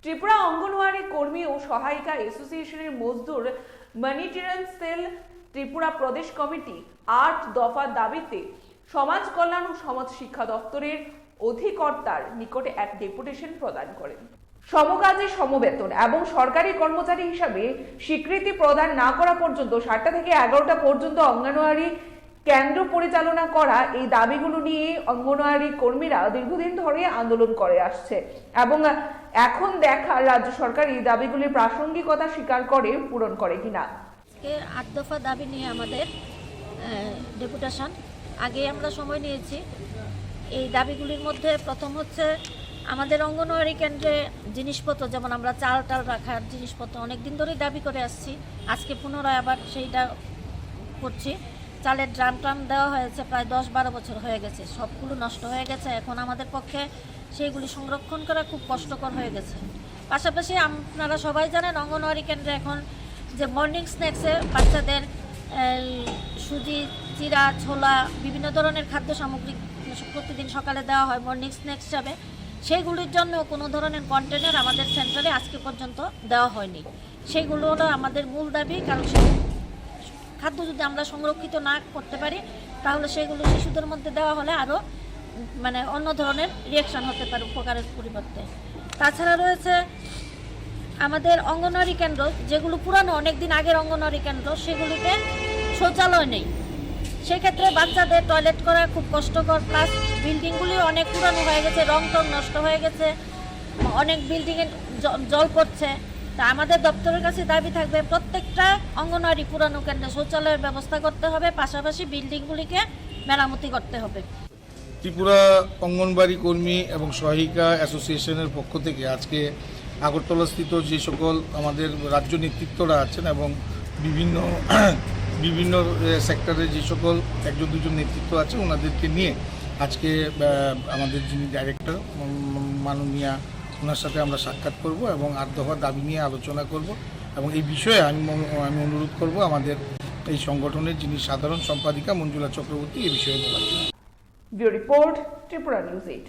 ত্রিপুরা অঙ্গনওয়াড়ি কর্মী ও সহায়িকা অ্যাসোসিয়েশনের মজদুর মনিটরেন্স সেল ত্রিপুরা প্রদেশ কমিটি ৮ দফা দাবিতে সমাজ কল্যাণ ও সমাজ শিক্ষা দপ্তরের অধিকর্তার নিকটে এক ডেপুটেশন প্রদান করেন। সমকাজে সমবেতন এবং সরকারি কর্মচারী হিসাবে স্বীকৃতি প্রদান না করা পর্যন্ত ৭টা থেকে ১১টা পর্যন্ত অঙ্গনওয়াড়ি কেন্দ্র পরিচালনা করা এই দাবিগুলো নিয়ে অঙ্গনওয়াড়ি কর্মীরা দীর্ঘদিন ধরে আন্দোলন করে আসছে এবং এখন দেখার রাজ্য সরকার এই দাবিগুলির প্রাসঙ্গিকতা স্বীকার করে পূরণ করে কিনা। ৮ দফা দাবি নিয়ে আমাদের ডেপুটেশন আগে আমরা সময় নিয়েছি। এই দাবিগুলির মধ্যে প্রথম হচ্ছে আমাদের অঙ্গনওয়াড়ি কেন্দ্রে জিনিসপত্র, যেমন আমরা চাল টাল রাখার জিনিসপত্র অনেক দিন ধরেই দাবি করে আসছি। আজকে পুনরায় আবার সেইটা করছি। চালের ড্রাম ট্রাম দেওয়া হয়েছে, প্রায় ১০-১২ বছর হয়ে গেছে, সবগুলো নষ্ট হয়ে গেছে। এখন আমাদের পক্ষে সেইগুলি সংরক্ষণ করা খুব কষ্টকর হয়ে গেছে। পাশাপাশি আপনারা সবাই জানেন অঙ্গনওয়াড়ি কেন্দ্রে এখন যে মর্নিং স্ন্যাক্সে বাচ্চাদের সুজি, চিরা, ছোলা, বিভিন্ন ধরনের খাদ্য সামগ্রী প্রতিদিন সকালে দেওয়া হয় মর্নিং স্ন্যাক্স হিসাবে, সেইগুলির জন্য কোনো ধরনের কন্টেনার আমাদের সেন্টারে আজকে পর্যন্ত দেওয়া হয়নি। সেইগুলো হলো আমাদের মূল দাবি, কারণ সেই খাদ্য যদি আমরা সংরক্ষিত না করতে পারি তাহলে সেগুলো শিশুদের মধ্যে দেওয়া হলে আরও অন্য ধরনের রিয়াকশান হতে পারে উপকারের পরিবর্তে। তাছাড়া রয়েছে আমাদের অঙ্গনওয়াড়ি কেন্দ্র, যেগুলো পুরানো অনেক দিন আগের অঙ্গনওয়াড়ি কেন্দ্র, সেগুলিতে শৌচালয় নেই। সেক্ষেত্রে বাচ্চাদের টয়লেট করা খুব কষ্টকর, প্লাস বিল্ডিংগুলি অনেক পুরানো হয়ে গেছে, রং টং নষ্ট হয়ে গেছে, অনেক বিল্ডিংয়ে জল পড়ছে। তা আমাদের দপ্তরের কাছে দাবি থাকবে প্রত্যেকটা অঙ্গনওয়াড়ি পুরানো কেন্দ্রে শৌচালয়ের ব্যবস্থা করতে হবে, পাশাপাশি বিল্ডিংগুলিকে মেরামতি করতে হবে। ত্রিপুরা অঙ্গনবাড়ি কর্মী এবং সহায়িকা অ্যাসোসিয়েশনের পক্ষ থেকে আজকে আগরতলাস্থিত যে সকল আমাদের রাজ্য নেতৃত্বরা আছেন এবং বিভিন্ন সেক্টরে যে সকল একজন দুজন নেতৃত্ব আছে ওনাদেরকে নিয়ে আজকে আমাদের যিনি ডাইরেক্টর মাননীয়া ওনার সাথে আমরা সাক্ষাৎ করব এবং ৮ দফা দাবি নিয়ে আলোচনা করব এবং এই বিষয়ে আমি অনুরোধ করব আমাদের এই সংগঠনের যিনি সাধারণ সম্পাদিকা মঞ্জুলা চক্রবর্তী এই বিষয়ে বলার। Bureau report, Tripura news 8।